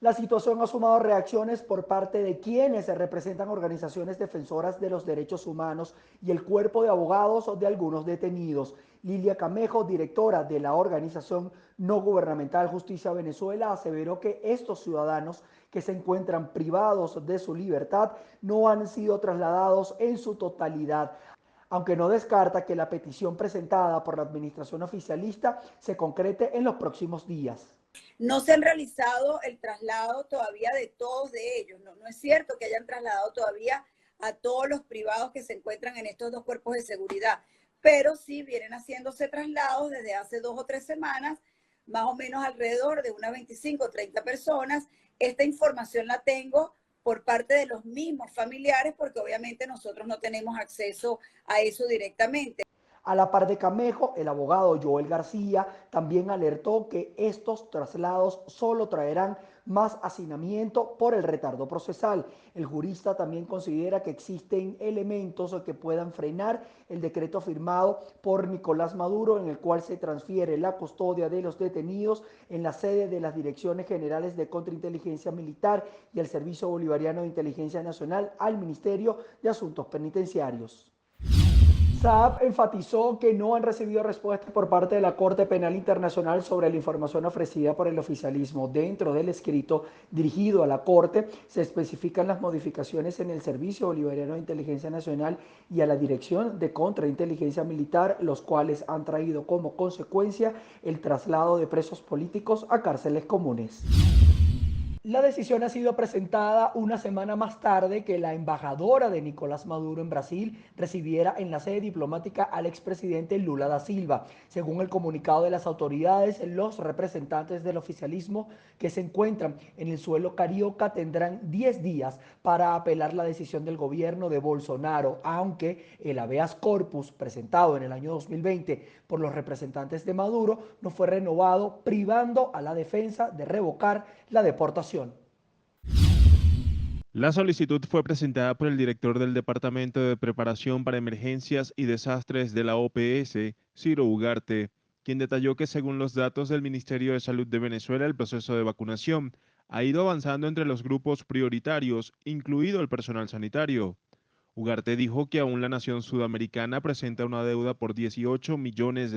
La situación ha sumado reacciones por parte de quienes representan organizaciones defensoras de los derechos humanos y el cuerpo de abogados de algunos detenidos. Lilia Camejo, directora de la organización no gubernamental Justicia Venezuela, aseveró que estos ciudadanos que se encuentran privados de su libertad no han sido trasladados en su totalidad, aunque no descarta que la petición presentada por la administración oficialista se concrete en los próximos días. No se han realizado el traslado todavía de todos de ellos. No es cierto que hayan trasladado todavía a todos los privados que se encuentran en estos dos cuerpos de seguridad, pero sí vienen haciéndose traslados desde hace 2 o 3 semanas, más o menos alrededor de unas 25 o 30 personas. Esta información la tengo por parte de los mismos familiares porque obviamente nosotros no tenemos acceso a eso directamente. A la par de Camejo, el abogado Joel García también alertó que estos traslados solo traerán más hacinamiento por el retardo procesal. El jurista también considera que existen elementos que puedan frenar el decreto firmado por Nicolás Maduro, en el cual se transfiere la custodia de los detenidos en la sede de las Direcciones Generales de Contrainteligencia Militar y el Servicio Bolivariano de Inteligencia Nacional al Ministerio de Asuntos Penitenciarios. Saab enfatizó que no han recibido respuesta por parte de la Corte Penal Internacional sobre la información ofrecida por el oficialismo. Dentro del escrito dirigido a la Corte se especifican las modificaciones en el Servicio Bolivariano de Inteligencia Nacional y a la Dirección de Contrainteligencia Militar, los cuales han traído como consecuencia el traslado de presos políticos a cárceles comunes. La decisión ha sido presentada una semana más tarde que la embajadora de Nicolás Maduro en Brasil recibiera en la sede diplomática al expresidente Lula da Silva. Según el comunicado de las autoridades, los representantes del oficialismo que se encuentran en el suelo carioca tendrán 10 días para apelar la decisión del gobierno de Bolsonaro, aunque el habeas corpus presentado en el año 2020 por los representantes de Maduro no fue renovado, privando a la defensa de revocar la deportación. La solicitud fue presentada por el director del Departamento de Preparación para Emergencias y Desastres de la OPS, Ciro Ugarte, quien detalló que según los datos del Ministerio de Salud de Venezuela, el proceso de vacunación ha ido avanzando entre los grupos prioritarios, incluido el personal sanitario. Ugarte dijo que aún la nación sudamericana presenta una deuda por $18 millones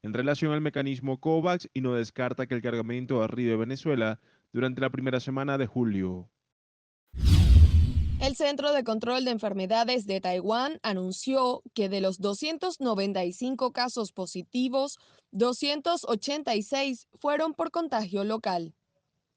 en relación al mecanismo COVAX y no descarta que el cargamento arribe a Venezuela durante la primera semana de julio. El Centro de Control de Enfermedades de Taiwán anunció que de los 295 casos positivos, 286 fueron por contagio local.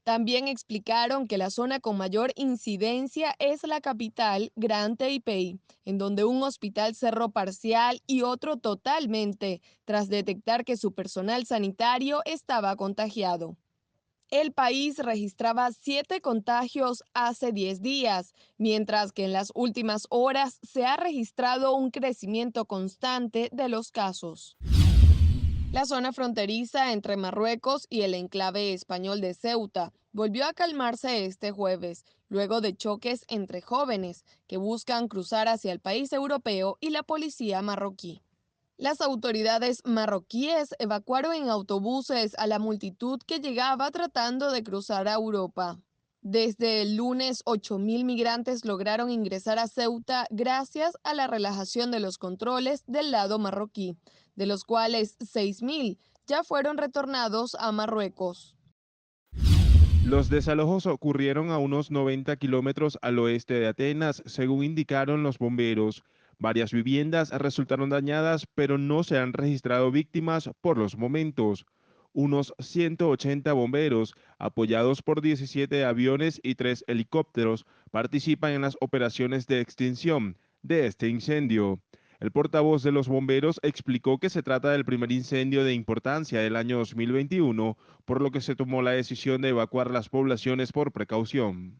También explicaron que la zona con mayor incidencia es la capital, Gran Taipei, en donde un hospital cerró parcial y otro totalmente, tras detectar que su personal sanitario estaba contagiado. El país registraba 7 contagios hace 10 días, mientras que en las últimas horas se ha registrado un crecimiento constante de los casos. La zona fronteriza entre Marruecos y el enclave español de Ceuta volvió a calmarse este jueves, luego de choques entre jóvenes que buscan cruzar hacia el país europeo y la policía marroquí. Las autoridades marroquíes evacuaron en autobuses a la multitud que llegaba tratando de cruzar a Europa. Desde el lunes, 8.000 migrantes lograron ingresar a Ceuta gracias a la relajación de los controles del lado marroquí, de los cuales 6.000 ya fueron retornados a Marruecos. Los desalojos ocurrieron a unos 90 kilómetros al oeste de Atenas, según indicaron los bomberos. Varias viviendas resultaron dañadas, pero no se han registrado víctimas por los momentos. Unos 180 bomberos, apoyados por 17 aviones y 3 helicópteros, participan en las operaciones de extinción de este incendio. El portavoz de los bomberos explicó que se trata del primer incendio de importancia del año 2021, por lo que se tomó la decisión de evacuar las poblaciones por precaución.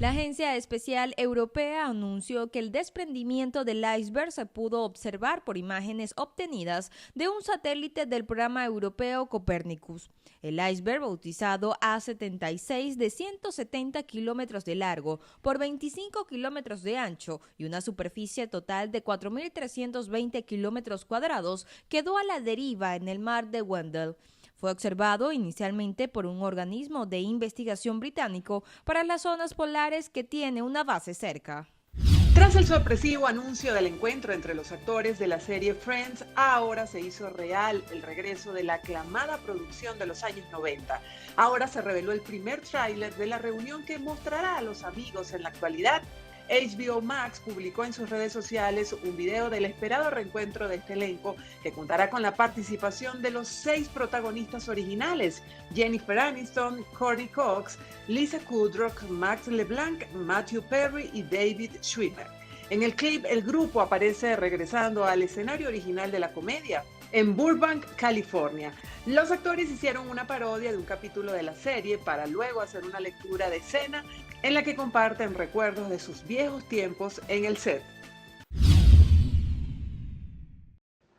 La Agencia Especial Europea anunció que el desprendimiento del iceberg se pudo observar por imágenes obtenidas de un satélite del programa europeo Copernicus. El iceberg, bautizado A76, de 170 kilómetros de largo por 25 kilómetros de ancho y una superficie total de 4.320 kilómetros cuadrados, quedó a la deriva en el mar de Wendell. Fue observado inicialmente por un organismo de investigación británico para las zonas polares que tiene una base cerca. Tras el sorpresivo anuncio del encuentro entre los actores de la serie Friends, ahora se hizo real el regreso de la aclamada producción de los años 90. Ahora se reveló el primer tráiler de la reunión que mostrará a los amigos en la actualidad. HBO Max publicó en sus redes sociales un video del esperado reencuentro de este elenco que contará con la participación de los 6 protagonistas originales: Jennifer Aniston, Courtney Cox, Lisa Kudrow, Max LeBlanc, Matthew Perry y David Schwimmer. En el clip, el grupo aparece regresando al escenario original de la comedia, en Burbank, California. Los actores hicieron una parodia de un capítulo de la serie para luego hacer una lectura de escena en la que comparten recuerdos de sus viejos tiempos en el set.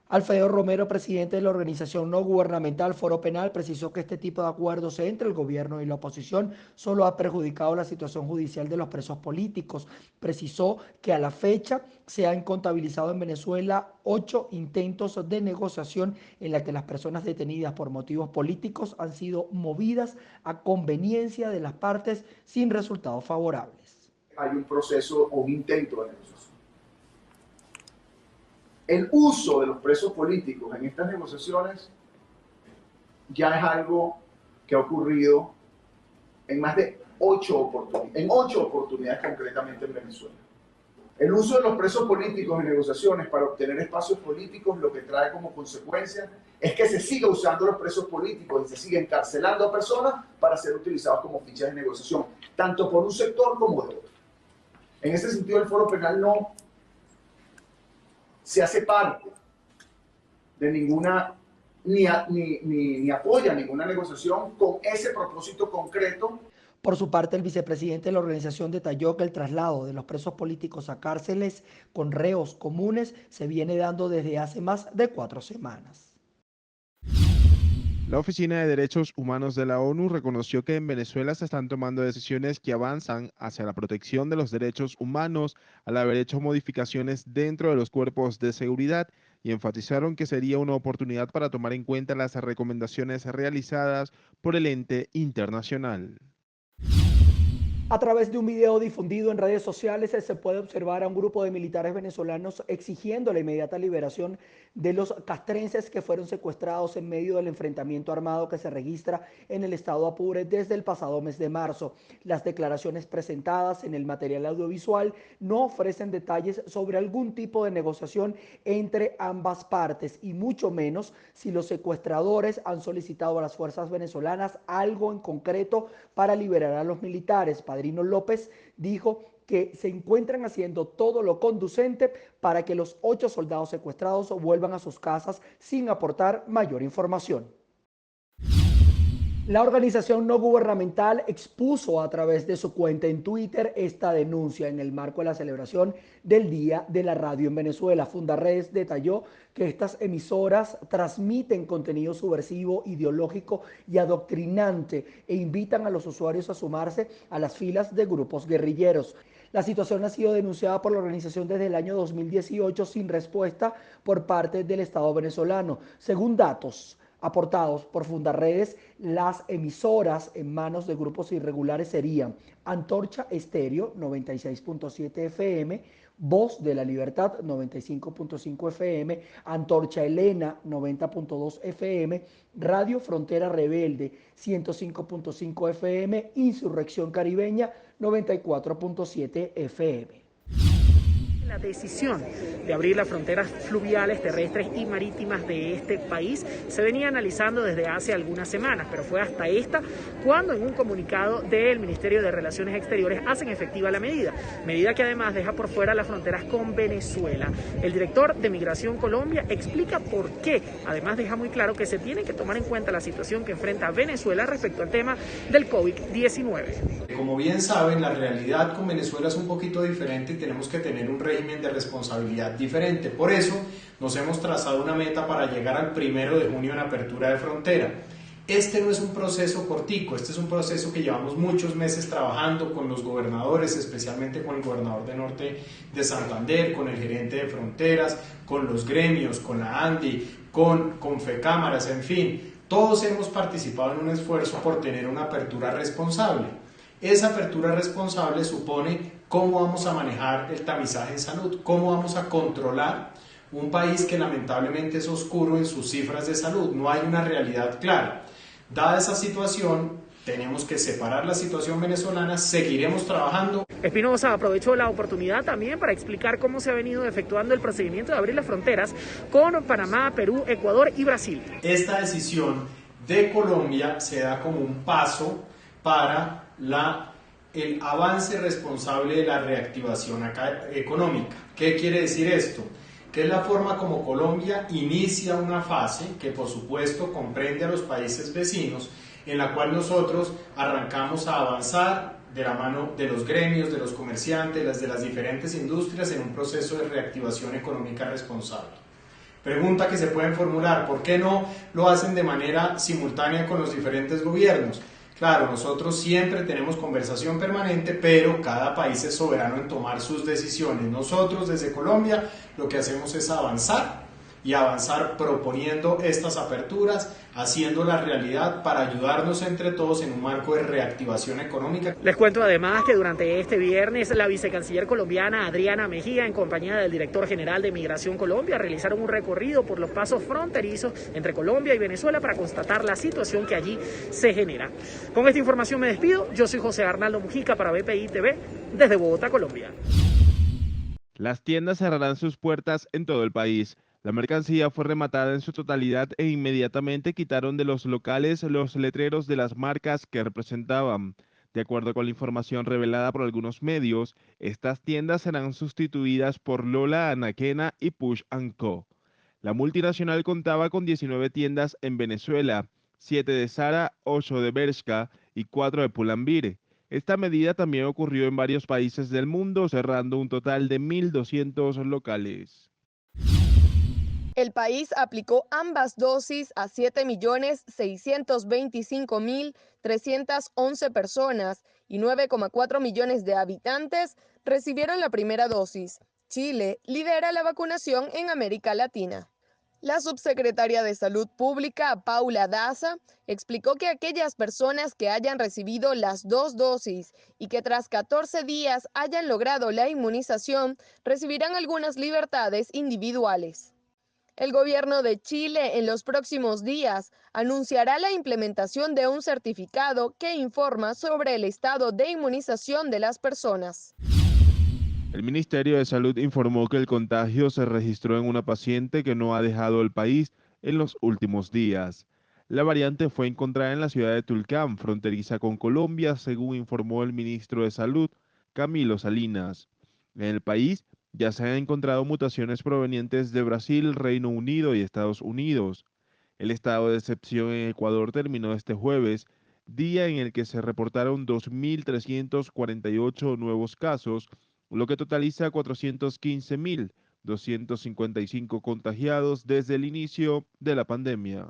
Alfredo Romero, presidente de la organización no gubernamental Foro Penal, precisó que este tipo de acuerdos entre el gobierno y la oposición solo ha perjudicado la situación judicial de los presos políticos. Precisó que a la fecha se han contabilizado en Venezuela 8 intentos de negociación en la que las personas detenidas por motivos políticos han sido movidas a conveniencia de las partes sin resultados favorables. Hay un proceso o un intento de negociación. El uso de los presos políticos en estas negociaciones ya es algo que ha ocurrido en más de 8 oportunidades concretamente en Venezuela. El uso de los presos políticos en negociaciones para obtener espacios políticos lo que trae como consecuencia es que se siga usando los presos políticos y se sigue encarcelando a personas para ser utilizados como fichas de negociación, tanto por un sector como de otro. En ese sentido, el Foro Penal no se hace parte de ninguna, ni apoya ninguna negociación con ese propósito concreto. Por su parte, el vicepresidente de la organización detalló que el traslado de los presos políticos a cárceles con reos comunes se viene dando desde hace más de 4 semanas. La Oficina de Derechos Humanos de la ONU reconoció que en Venezuela se están tomando decisiones que avanzan hacia la protección de los derechos humanos al haber hecho modificaciones dentro de los cuerpos de seguridad y enfatizaron que sería una oportunidad para tomar en cuenta las recomendaciones realizadas por el ente internacional. A través de un video difundido en redes sociales se puede observar a un grupo de militares venezolanos exigiendo la inmediata liberación de los castrenses que fueron secuestrados en medio del enfrentamiento armado que se registra en el estado Apure desde el pasado mes de marzo. Las declaraciones presentadas en el material audiovisual no ofrecen detalles sobre algún tipo de negociación entre ambas partes y mucho menos si los secuestradores han solicitado a las fuerzas venezolanas algo en concreto para liberar a los militares. Padrino López dijo que se encuentran haciendo todo lo conducente para que los 8 soldados secuestrados vuelvan a sus casas sin aportar mayor información. La organización no gubernamental expuso a través de su cuenta en Twitter esta denuncia en el marco de la celebración del Día de la Radio en Venezuela. Fundaredes detalló que estas emisoras transmiten contenido subversivo, ideológico y adoctrinante e invitan a los usuarios a sumarse a las filas de grupos guerrilleros. La situación ha sido denunciada por la organización desde el año 2018 sin respuesta por parte del Estado venezolano. Según datos aportados por Fundaredes, las emisoras en manos de grupos irregulares serían Antorcha Estéreo 96.7 FM, Voz de la Libertad 95.5 FM, Antorcha Elena 90.2 FM, Radio Frontera Rebelde 105.5 FM, Insurrección Caribeña 94.7 FM. La decisión de abrir las fronteras fluviales, terrestres y marítimas de este país se venía analizando desde hace algunas semanas, pero fue hasta esta cuando en un comunicado del Ministerio de Relaciones Exteriores hacen efectiva la medida que además deja por fuera las fronteras con Venezuela. El director de Migración Colombia explica por qué, además deja muy claro que se tiene que tomar en cuenta la situación que enfrenta Venezuela respecto al tema del COVID-19. Como bien saben, la realidad con Venezuela es un poquito diferente y tenemos que tener un régimen de responsabilidad diferente. Por eso nos hemos trazado una meta para llegar al 1 de junio en apertura de frontera. Este no es un proceso cortico, este es un proceso que llevamos muchos meses trabajando con los gobernadores, especialmente con el gobernador de Norte de Santander, con el gerente de fronteras, con los gremios, con la ANDI, con Confecámaras, en fin, todos hemos participado en un esfuerzo por tener una apertura responsable. Esa apertura responsable supone cómo vamos a manejar el tamizaje en salud, cómo vamos a controlar un país que lamentablemente es oscuro en sus cifras de salud, no hay una realidad clara. Dada esa situación, tenemos que separar la situación venezolana, seguiremos trabajando. Espinosa aprovechó la oportunidad también para explicar cómo se ha venido efectuando el procedimiento de abrir las fronteras con Panamá, Perú, Ecuador y Brasil. Esta decisión de Colombia se da como un paso para el avance responsable de la reactivación económica. ¿Qué quiere decir esto? Que es la forma como Colombia inicia una fase que por supuesto comprende a los países vecinos, en la cual nosotros arrancamos a avanzar de la mano de los gremios, de los comerciantes, de las diferentes industrias en un proceso de reactivación económica responsable. Pregunta que se pueden formular, ¿por qué no lo hacen de manera simultánea con los diferentes gobiernos? Claro, nosotros siempre tenemos conversación permanente, pero cada país es soberano en tomar sus decisiones. Nosotros desde Colombia lo que hacemos es avanzar y avanzar proponiendo estas aperturas, haciendo la realidad para ayudarnos entre todos en un marco de reactivación económica. Les cuento además que durante este viernes la vicecanciller colombiana Adriana Mejía, en compañía del director general de Migración Colombia, realizaron un recorrido por los pasos fronterizos entre Colombia y Venezuela para constatar la situación que allí se genera. Con esta información me despido. Yo soy José Arnaldo Mujica para BPI TV desde Bogotá, Colombia. Las tiendas cerrarán sus puertas en todo el país. La mercancía fue rematada en su totalidad e inmediatamente quitaron de los locales los letreros de las marcas que representaban. De acuerdo con la información revelada por algunos medios, estas tiendas serán sustituidas por Lola, Anaquena y Push & Co. La multinacional contaba con 19 tiendas en Venezuela, 7 de Zara, 8 de Bershka y 4 de Pull&Bear. Esta medida también ocurrió en varios países del mundo, cerrando un total de 1.200 locales. El país aplicó ambas dosis a 7.625.311 personas y 9,4 millones de habitantes recibieron la primera dosis. Chile lidera la vacunación en América Latina. La subsecretaria de Salud Pública, Paula Daza, explicó que aquellas personas que hayan recibido las 2 dosis y que tras 14 días hayan logrado la inmunización recibirán algunas libertades individuales. El gobierno de Chile en los próximos días anunciará la implementación de un certificado que informa sobre el estado de inmunización de las personas. El Ministerio de Salud informó que el contagio se registró en una paciente que no ha dejado el país en los últimos días. La variante fue encontrada en la ciudad de Tulcán, fronteriza con Colombia, según informó el ministro de Salud, Camilo Salinas. En el país ya se han encontrado mutaciones provenientes de Brasil, Reino Unido y Estados Unidos. El estado de excepción en Ecuador terminó este jueves, día en el que se reportaron 2.348 nuevos casos, lo que totaliza 415.255 contagiados desde el inicio de la pandemia.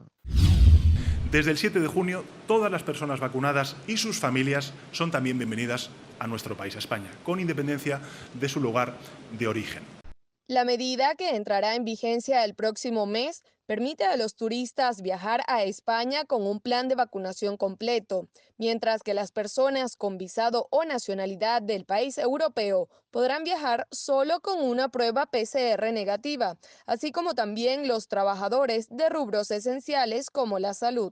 Desde el 7 de junio, todas las personas vacunadas y sus familias son también bienvenidas a nuestro país, a España, con independencia de su lugar de origen. La medida, que entrará en vigencia el próximo mes, permite a los turistas viajar a España con un plan de vacunación completo, mientras que las personas con visado o nacionalidad del país europeo podrán viajar solo con una prueba PCR negativa, así como también los trabajadores de rubros esenciales como la salud.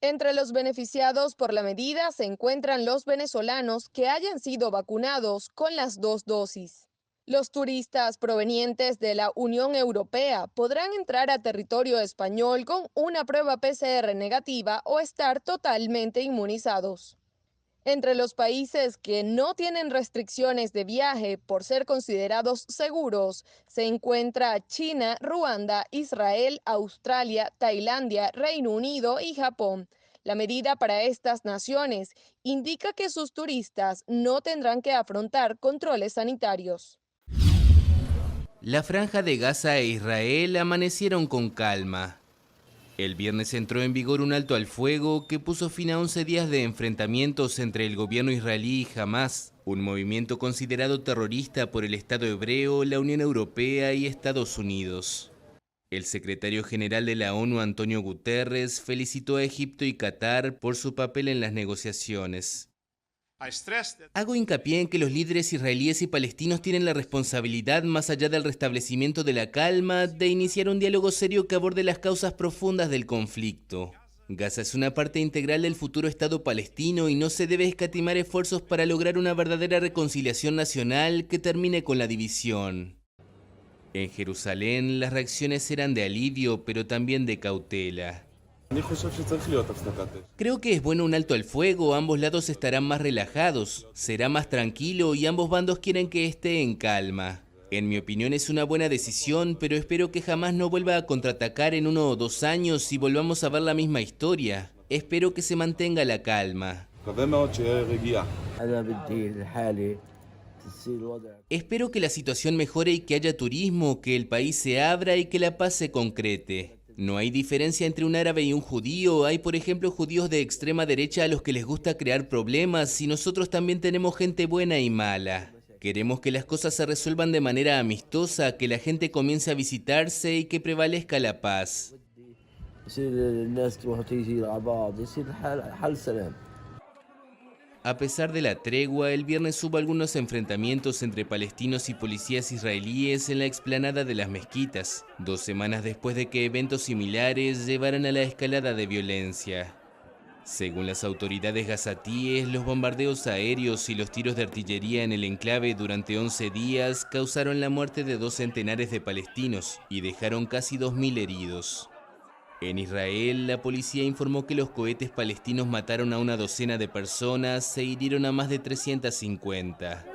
Entre los beneficiados por la medida se encuentran los venezolanos que hayan sido vacunados con las 2 dosis. Los turistas provenientes de la Unión Europea podrán entrar a territorio español con una prueba PCR negativa o estar totalmente inmunizados. Entre los países que no tienen restricciones de viaje por ser considerados seguros se encuentra China, Ruanda, Israel, Australia, Tailandia, Reino Unido y Japón. La medida para estas naciones indica que sus turistas no tendrán que afrontar controles sanitarios. La Franja de Gaza e Israel amanecieron con calma. El viernes entró en vigor un alto al fuego que puso fin a 11 días de enfrentamientos entre el gobierno israelí y Hamás, un movimiento considerado terrorista por el Estado hebreo, la Unión Europea y Estados Unidos. El secretario general de la ONU, Antonio Guterres, felicitó a Egipto y Qatar por su papel en las negociaciones. Hago hincapié en que los líderes israelíes y palestinos tienen la responsabilidad, más allá del restablecimiento de la calma, de iniciar un diálogo serio que aborde las causas profundas del conflicto. Gaza es una parte integral del futuro Estado palestino y no se debe escatimar esfuerzos para lograr una verdadera reconciliación nacional que termine con la división. En Jerusalén, las reacciones eran de alivio, pero también de cautela. Creo que es bueno un alto al fuego, ambos lados estarán más relajados, será más tranquilo y ambos bandos quieren que esté en calma. En mi opinión es una buena decisión, pero espero que jamás no vuelva a contraatacar en 1 o 2 años y volvamos a ver la misma historia. Espero que se mantenga la calma. Espero que la situación mejore y que haya turismo, que el país se abra y que la paz se concrete. No hay diferencia entre un árabe y un judío. Hay, por ejemplo, judíos de extrema derecha a los que les gusta crear problemas y nosotros también tenemos gente buena y mala. Queremos que las cosas se resuelvan de manera amistosa, que la gente comience a visitarse y que prevalezca la paz. A pesar de la tregua, el viernes hubo algunos enfrentamientos entre palestinos y policías israelíes en la explanada de las mezquitas, 2 semanas después de que eventos similares llevaran a la escalada de violencia. Según las autoridades gazatíes, los bombardeos aéreos y los tiros de artillería en el enclave durante 11 días causaron la muerte de 2 centenares de palestinos y dejaron casi 2.000 heridos. En Israel, la policía informó que los cohetes palestinos mataron a una docena de personas e hirieron a más de 350.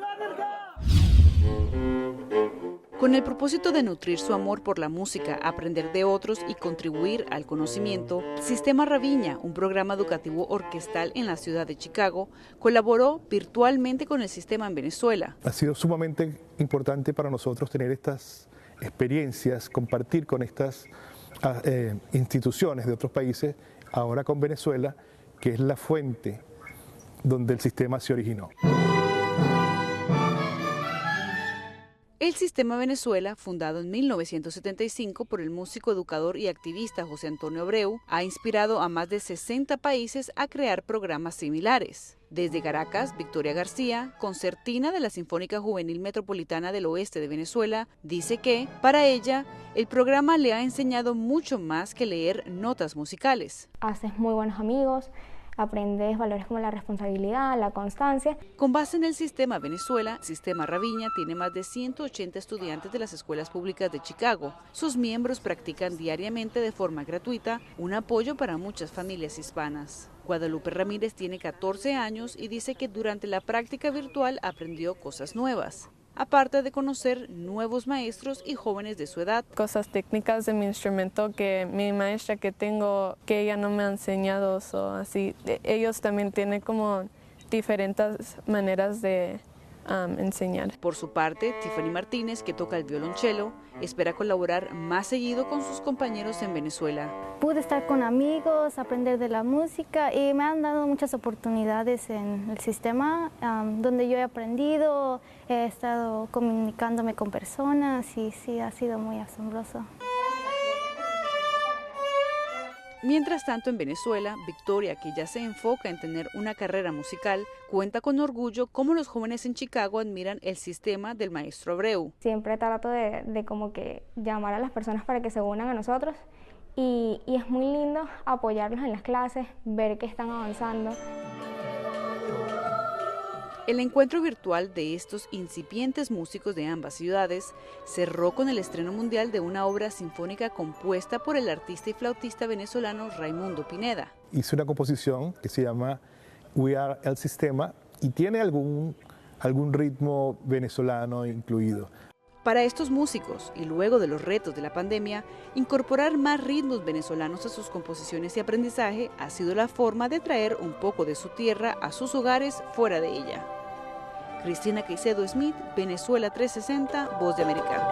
Con el propósito de nutrir su amor por la música, aprender de otros y contribuir al conocimiento, Sistema Raviña, un programa educativo orquestal en la ciudad de Chicago, colaboró virtualmente con el sistema en Venezuela. Ha sido sumamente importante para nosotros tener estas experiencias, compartir con estas instituciones de otros países, ahora con Venezuela, que es la fuente donde el sistema se originó. El Sistema Venezuela, fundado en 1975 por el músico, educador y activista José Antonio Abreu, ha inspirado a más de 60 países a crear programas similares. Desde Caracas, Victoria García, concertina de la Sinfónica Juvenil Metropolitana del Oeste de Venezuela, dice que, para ella, el programa le ha enseñado mucho más que leer notas musicales. Haces muy buenos amigos, aprendes valores como la responsabilidad, la constancia. Con base en el Sistema Venezuela, Sistema Raviña tiene más de 180 estudiantes de las escuelas públicas de Chicago. Sus miembros practican diariamente de forma gratuita, un apoyo para muchas familias hispanas. Guadalupe Ramírez tiene 14 años y dice que durante la práctica virtual aprendió cosas nuevas, aparte de conocer nuevos maestros y jóvenes de su edad. Cosas técnicas de mi instrumento que mi maestra que tengo, que ella no me ha enseñado, así. Ellos también tienen como diferentes maneras de enseñar. Por su parte, Tiffany Martínez, que toca el violonchelo, espera colaborar más seguido con sus compañeros en Venezuela. Pude estar con amigos, aprender de la música y me han dado muchas oportunidades en el sistema donde yo he aprendido, he estado comunicándome con personas y sí, ha sido muy asombroso. Mientras tanto, en Venezuela, Victoria, que ya se enfoca en tener una carrera musical, cuenta con orgullo cómo los jóvenes en Chicago admiran el sistema del maestro Abreu. Siempre trato de como que llamar a las personas para que se unan a nosotros y es muy lindo apoyarlos en las clases, ver que están avanzando. El encuentro virtual de estos incipientes músicos de ambas ciudades cerró con el estreno mundial de una obra sinfónica compuesta por el artista y flautista venezolano Raimundo Pineda. Hice una composición que se llama We Are el Sistema y tiene algún ritmo venezolano incluido. Para estos músicos, y luego de los retos de la pandemia, incorporar más ritmos venezolanos a sus composiciones y aprendizaje ha sido la forma de traer un poco de su tierra a sus hogares fuera de ella. Cristina Caicedo Smith, Venezuela 360, Voz de América.